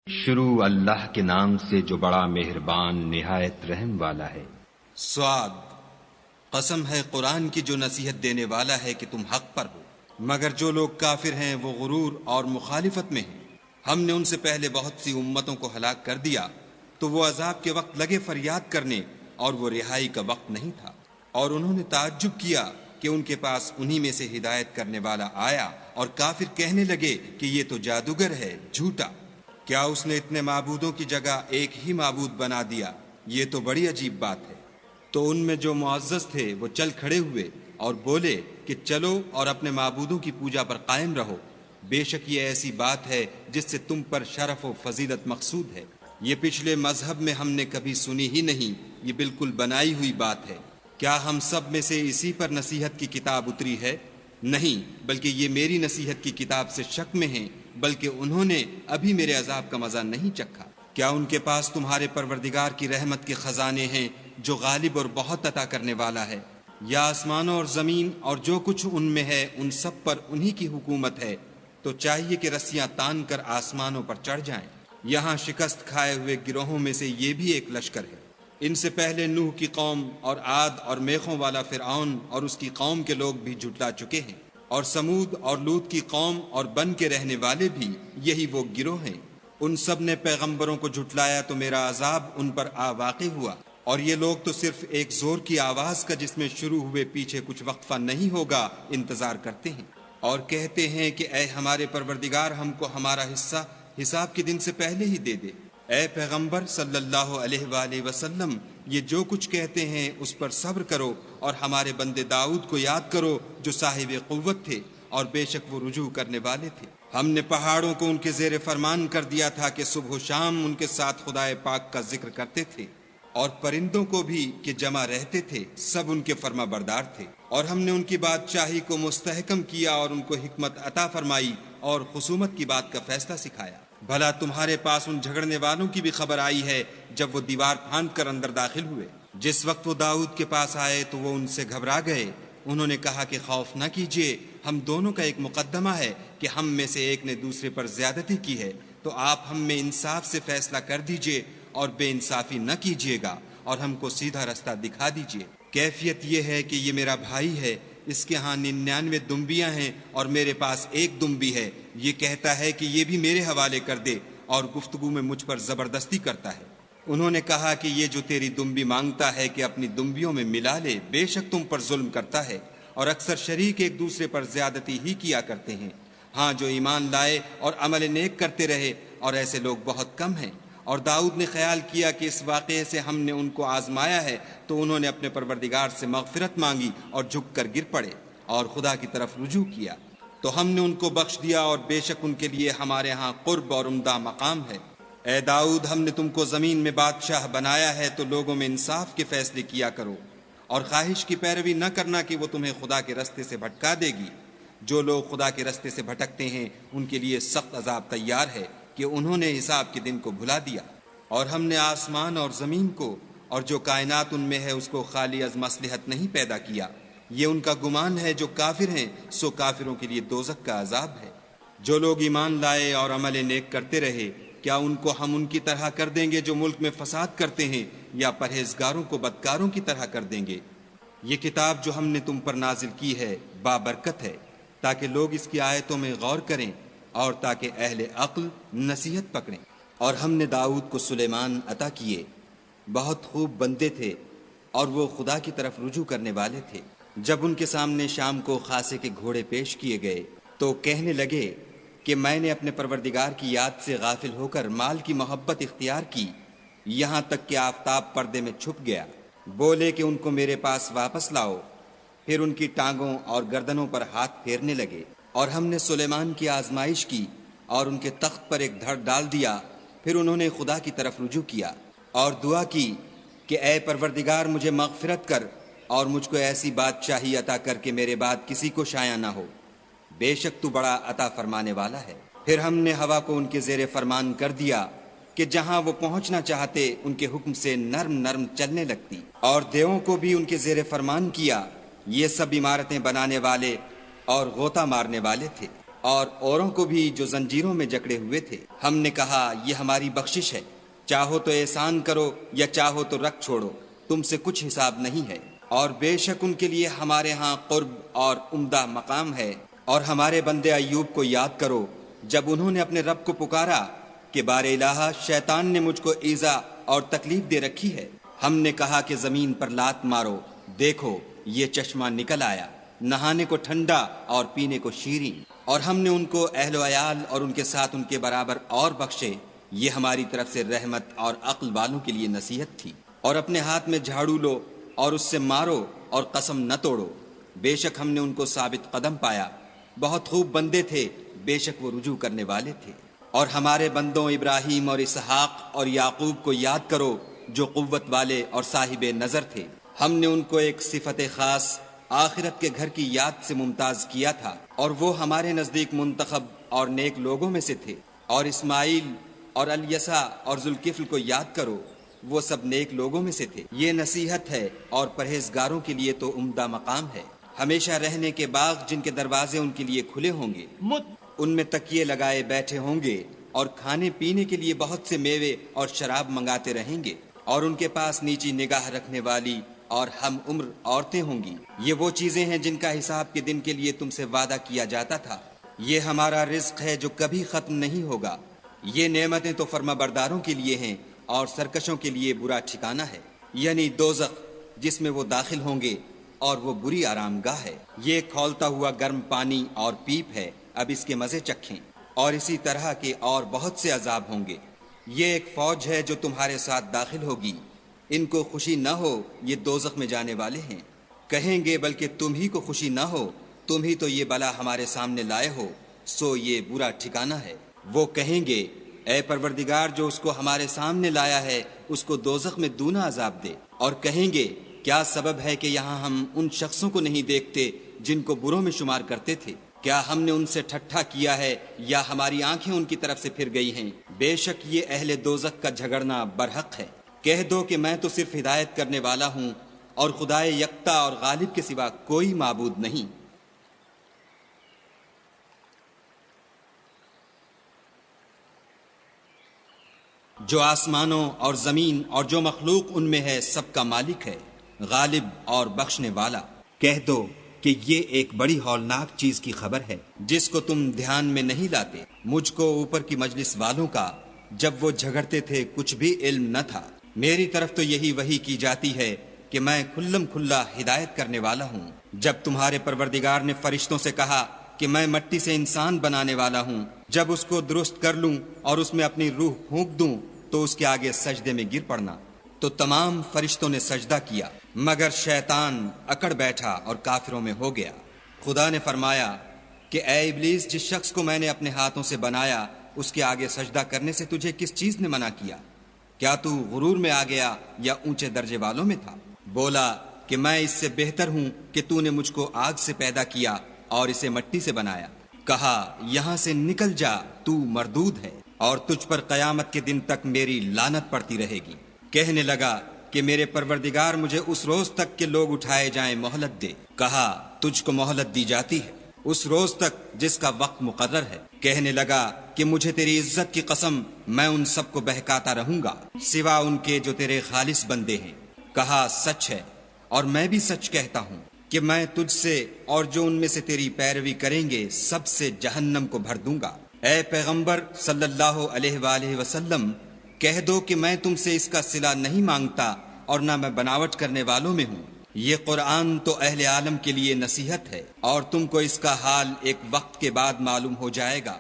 شروع اللہ کے نام سے جو بڑا مہربان نہایت رحم والا ہے۔ سعاد، قسم ہے قرآن کی جو نصیحت دینے والا ہے کہ تم حق پر ہو، مگر جو لوگ کافر ہیں وہ غرور اور مخالفت میں ہیں۔ ہم نے ان سے پہلے بہت سی امتوں کو ہلاک کر دیا تو وہ عذاب کے وقت لگے فریاد کرنے اور وہ رہائی کا وقت نہیں تھا، اور انہوں نے تعجب کیا کہ ان کے پاس انہی میں سے ہدایت کرنے والا آیا، اور کافر کہنے لگے کہ یہ تو جادوگر ہے، جھوٹا۔ کیا اس نے اتنے معبودوں کی جگہ ایک ہی معبود بنا دیا؟ یہ تو بڑی عجیب بات ہے۔ تو ان میں جو معزز تھے وہ چل کھڑے ہوئے اور بولے کہ چلو اور اپنے معبودوں کی پوجا پر قائم رہو، بے شک یہ ایسی بات ہے جس سے تم پر شرف و فضیلت مقصود ہے۔ یہ پچھلے مذہب میں ہم نے کبھی سنی ہی نہیں، یہ بالکل بنائی ہوئی بات ہے۔ کیا ہم سب میں سے اسی پر نصیحت کی کتاب اتری ہے؟ نہیں، بلکہ یہ میری نصیحت کی کتاب سے شک میں ہیں، بلکہ انہوں نے ابھی میرے عذاب کا مزہ نہیں چکھا۔ کیا ان کے پاس تمہارے پروردگار کی رحمت کے خزانے ہیں جو غالب اور بہت عطا کرنے والا ہے؟ یا آسمانوں اور زمین اور جو کچھ ان میں ہے ان سب پر انہی کی حکومت ہے، تو چاہیے کہ رسیاں تان کر آسمانوں پر چڑھ جائیں۔ یہاں شکست کھائے ہوئے گروہوں میں سے یہ بھی ایک لشکر ہے۔ ان سے پہلے نوح کی قوم اور عاد اور میخوں والا فرعون اور اس کی قوم کے لوگ بھی جھٹلا چکے ہیں، اور سمود اور لوط کی قوم اور بن کے رہنے والے بھی یہی وہ گروہ ہیں۔ ان سب نے پیغمبروں کو جھٹلایا تو میرا عذاب ان پر آ واقع ہوا، اور یہ لوگ تو صرف ایک زور کی آواز کا جس میں شروع ہوئے پیچھے کچھ وقفہ نہیں ہوگا انتظار کرتے ہیں، اور کہتے ہیں کہ اے ہمارے پروردگار ہم کو ہمارا حصہ حساب کے دن سے پہلے ہی دے دے۔ اے پیغمبر صلی اللہ علیہ وآلہ وسلم، یہ جو کچھ کہتے ہیں اس پر صبر کرو، اور ہمارے بندے داؤد کو یاد کرو جو صاحب قوت تھے اور بے شک وہ رجوع کرنے والے تھے۔ ہم نے پہاڑوں کو ان کے زیر فرمان کر دیا تھا کہ صبح و شام ان کے ساتھ خدائے پاک کا ذکر کرتے تھے، اور پرندوں کو بھی کہ جمع رہتے تھے، سب ان کے فرما بردار تھے۔ اور ہم نے ان کی بادشاہی کو مستحکم کیا اور ان کو حکمت عطا فرمائی اور خصومت کی بات کا فیصلہ سکھایا۔ بھلا تمہارے پاس ان جھگڑنے والوں کی بھی خبر آئی ہے جب وہ دیوار پھاند کر اندر داخل ہوئے؟ جس وقت وہ داؤد کے پاس آئے تو وہ ان سے گھبرا گئے۔ انہوں نے کہا کہ خوف نہ کیجیے، ہم دونوں کا ایک مقدمہ ہے کہ ہم میں سے ایک نے دوسرے پر زیادتی کی ہے، تو آپ ہم میں انصاف سے فیصلہ کر دیجیے اور بے انصافی نہ کیجیے گا، اور ہم کو سیدھا رستہ دکھا دیجیے۔ کیفیت یہ ہے کہ یہ میرا بھائی ہے، اس کے ہاں 99 دمبیاں ہیں اور میرے پاس ایک دمبی ہے۔ یہ کہتا ہے کہ یہ بھی میرے حوالے کر دے، اور گفتگو میں مجھ پر زبردستی کرتا ہے۔ انہوں نے کہا کہ یہ جو تیری دمبی مانگتا ہے کہ اپنی دمبیوں میں ملا لے، بے شک تم پر ظلم کرتا ہے، اور اکثر شریک ایک دوسرے پر زیادتی ہی کیا کرتے ہیں۔ ہاں، جو ایمان لائے اور عمل نیک کرتے رہے، اور ایسے لوگ بہت کم ہیں۔ اور داؤد نے خیال کیا کہ اس واقعے سے ہم نے ان کو آزمایا ہے، تو انہوں نے اپنے پروردگار سے مغفرت مانگی اور جھک کر گر پڑے اور خدا کی طرف رجوع کیا، تو ہم نے ان کو بخش دیا، اور بے شک ان کے لیے ہمارے ہاں قرب اور عمدہ مقام ہے۔ اے داؤد، ہم نے تم کو زمین میں بادشاہ بنایا ہے، تو لوگوں میں انصاف کے فیصلے کیا کرو، اور خواہش کی پیروی نہ کرنا کہ وہ تمہیں خدا کے رستے سے بھٹکا دے گی۔ جو لوگ خدا کے رستے سے بھٹکتے ہیں ان کے لیے سخت عذاب تیار ہے کہ انہوں نے حساب کے دن کو بھلا دیا۔ اور ہم نے آسمان اور زمین کو اور جو کائنات ان میں ہے اس کو خالی از مصلحت نہیں پیدا کیا۔ یہ ان کا گمان ہے جو کافر ہیں، سو کافروں کے لیے دوزخ کا عذاب ہے۔ جو لوگ ایمان لائے اور عمل نیک کرتے رہے، کیا ان کو ہم ان کی طرح کر دیں گے جو ملک میں فساد کرتے ہیں، یا پرہیزگاروں کو بدکاروں کی طرح کر دیں گے؟ یہ کتاب جو ہم نے تم پر نازل کی ہے بابرکت ہے، تاکہ لوگ اس کی آیتوں میں غور کریں اور تاکہ اہل عقل نصیحت پکڑیں۔ اور ہم نے داؤد کو سلیمان عطا کیے، بہت خوب بندے تھے، اور وہ خدا کی طرف رجوع کرنے والے تھے۔ جب ان کے سامنے شام کو خاصے کے گھوڑے پیش کیے گئے تو کہنے لگے کہ میں نے اپنے پروردگار کی یاد سے غافل ہو کر مال کی محبت اختیار کی، یہاں تک کہ آفتاب پردے میں چھپ گیا۔ بولے کہ ان کو میرے پاس واپس لاؤ، پھر ان کی ٹانگوں اور گردنوں پر ہاتھ پھیرنے لگے۔ اور ہم نے سلیمان کی آزمائش کی اور ان کے تخت پر ایک دھڑ ڈال دیا، پھر انہوں نے خدا کی طرف رجوع کیا اور دعا کی کہ اے پروردگار مجھے مغفرت کر اور مجھ کو ایسی بادشاہی عطا کر کہ میرے بعد کسی کو شایع نہ ہو، بے شک تو بڑا عطا فرمانے والا ہے۔ پھر ہم نے ہوا کو ان کے زیر فرمان کر دیا کہ جہاں وہ پہنچنا چاہتے ان کے حکم سے نرم نرم چلنے لگتی، اور دیووں کو بھی ان کے زیر فرمان کیا، یہ سب عمارتیں بنانے والے اور غوطہ مارنے والے تھے۔ اور اوروں کو بھی جو زنجیروں میں جکڑے ہوئے تھے۔ ہم نے کہا یہ ہماری بخشش ہے، چاہو تو احسان کرو یا چاہو تو رکھ چھوڑو، تم سے کچھ حساب نہیں ہے۔ اور بے شک ان کے لیے ہمارے ہاں قرب اور عمدہ مقام ہے۔ اور ہمارے بندے ایوب کو یاد کرو جب انہوں نے اپنے رب کو پکارا کہ بار الہ شیطان نے مجھ کو ایذا اور تکلیف دے رکھی ہے۔ ہم نے کہا کہ زمین پر لات مارو، دیکھو یہ چشمہ نکل آیا، نہانے کو ٹھنڈا اور پینے کو شیریں۔ اور ہم نے ان کو اہل و عیال اور ان کے ساتھ ان کے برابر اور بخشے، یہ ہماری طرف سے رحمت اور عقل والوں کے لیے نصیحت تھی۔ اور اپنے ہاتھ میں جھاڑو لو اور اس سے مارو اور قسم نہ توڑو، بے شک ہم نے ان کو ثابت قدم پایا، بہت خوب بندے تھے، بے شک وہ رجوع کرنے والے تھے۔ اور ہمارے بندوں ابراہیم اور اسحاق اور یعقوب کو یاد کرو جو قوت والے اور صاحب نظر تھے۔ ہم نے ان کو ایک صفت خاص آخرت کے گھر کی یاد سے ممتاز کیا تھا، اور وہ ہمارے نزدیک منتخب اور نیک لوگوں میں سے تھے۔ اور اسماعیل اور الیسع اور ذوالکفل کو یاد کرو، وہ سب نیک لوگوں میں سے تھے۔ یہ نصیحت ہے اور پرہیزگاروں کے لیے تو عمدہ مقام ہے۔ ہمیشہ رہنے کے باغ جن کے دروازے ان کے لیے کھلے ہوں گے، ان میں تکیے لگائے بیٹھے ہوں گے، اور کھانے پینے کے لیے بہت سے میوے اور شراب منگاتے رہیں گے، اور ان کے پاس نیچی نگاہ رکھنے والی اور ہم عمر عورتیں ہوں گی۔ یہ وہ چیزیں ہیں جن کا حساب کے دن کے لیے تم سے وعدہ کیا جاتا تھا۔ یہ ہمارا رزق ہے جو کبھی ختم نہیں ہوگا۔ یہ نعمتیں تو فرما برداروں کے لیے ہیں اور سرکشوں کے لیے برا ٹھکانہ ہے، یعنی دوزخ جس میں وہ داخل ہوں گے، اور وہ بری آرام گاہ ہے۔ یہ کھولتا ہوا گرم پانی اور پیپ ہے، اب اس کے مزے چکھیں۔ اور اسی طرح کے اور بہت سے عذاب ہوں گے۔ یہ ایک فوج ہے جو تمہارے ساتھ داخل ہوگی، ان کو خوشی نہ ہو، یہ دوزخ میں جانے والے ہیں۔ کہیں گے بلکہ تم ہی کو خوشی نہ ہو، تم ہی تو یہ بلا ہمارے سامنے لائے ہو، سو یہ برا ٹھکانہ ہے۔ وہ کہیں گے اے پروردگار جو اس کو ہمارے سامنے لایا ہے اس کو دوزخ میں دونا عذاب دے۔ اور کہیں گے کیا سبب ہے کہ یہاں ہم ان شخصوں کو نہیں دیکھتے جن کو بروں میں شمار کرتے تھے؟ کیا ہم نے ان سے ٹھٹھا کیا ہے یا ہماری آنکھیں ان کی طرف سے پھر گئی ہیں؟ بے شک یہ اہل دوزخ کا جھگڑنا برحق ہے۔ کہہ دو کہ میں تو صرف ہدایت کرنے والا ہوں، اور خدائے یکتا اور غالب کے سوا کوئی معبود نہیں۔ جو آسمانوں اور زمین اور جو مخلوق ان میں ہے سب کا مالک ہے، غالب اور بخشنے والا۔ کہہ دو کہ یہ ایک بڑی ہولناک چیز کی خبر ہے جس کو تم دھیان میں نہیں لاتے۔ مجھ کو اوپر کی مجلس والوں کا جب وہ جھگڑتے تھے کچھ بھی علم نہ تھا۔ میری طرف تو یہی وحی کی جاتی ہے کہ میں کھلم کھلا ہدایت کرنے والا ہوں۔ جب تمہارے پروردگار نے فرشتوں سے کہا کہ میں مٹی سے انسان بنانے والا ہوں، جب اس کو درست کر لوں اور اس میں اپنی روح پھونک دوں تو اس کے آگے سجدے میں گر پڑنا۔ تو تمام فرشتوں نے سجدہ کیا مگر شیطان اکڑ بیٹھا اور کافروں میں ہو گیا۔ خدا نے فرمایا کہ اے ابلیس، جس شخص کو میں نے اپنے ہاتھوں سے بنایا اس کے آگے سجدہ کرنے سے تجھے کس چیز نے منع کیا؟ کیا تو غرور میں آ گیا یا اونچے درجے والوں میں تھا؟ بولا کہ میں اس سے بہتر ہوں کہ تو نے مجھ کو آگ سے پیدا کیا اور اسے مٹی سے بنایا۔ کہا یہاں سے نکل جا، تو مردود ہے، اور تجھ پر قیامت کے دن تک میری لعنت پڑتی رہے گی۔ کہنے لگا کہ میرے پروردگار مجھے اس روز تک کہ لوگ اٹھائے جائیں مہلت دے۔ کہا تجھ کو مہلت دی جاتی ہے اس روز تک جس کا وقت مقرر ہے۔ کہنے لگا کہ مجھے تیری عزت کی قسم میں ان سب کو بہکاتا رہوں گا سوا ان کے جو تیرے خالص بندے ہیں۔ کہا سچ ہے اور میں بھی سچ کہتا ہوں کہ میں تجھ سے اور جو ان میں سے تیری پیروی کریں گے سب سے جہنم کو بھر دوں گا۔ اے پیغمبر صلی اللہ علیہ وآلہ وسلم، کہہ دو کہ میں تم سے اس کا صلہ نہیں مانگتا اور نہ میں بناوٹ کرنے والوں میں ہوں۔ یہ قرآن تو اہل عالم کے لیے نصیحت ہے، اور تم کو اس کا حال ایک وقت کے بعد معلوم ہو جائے گا۔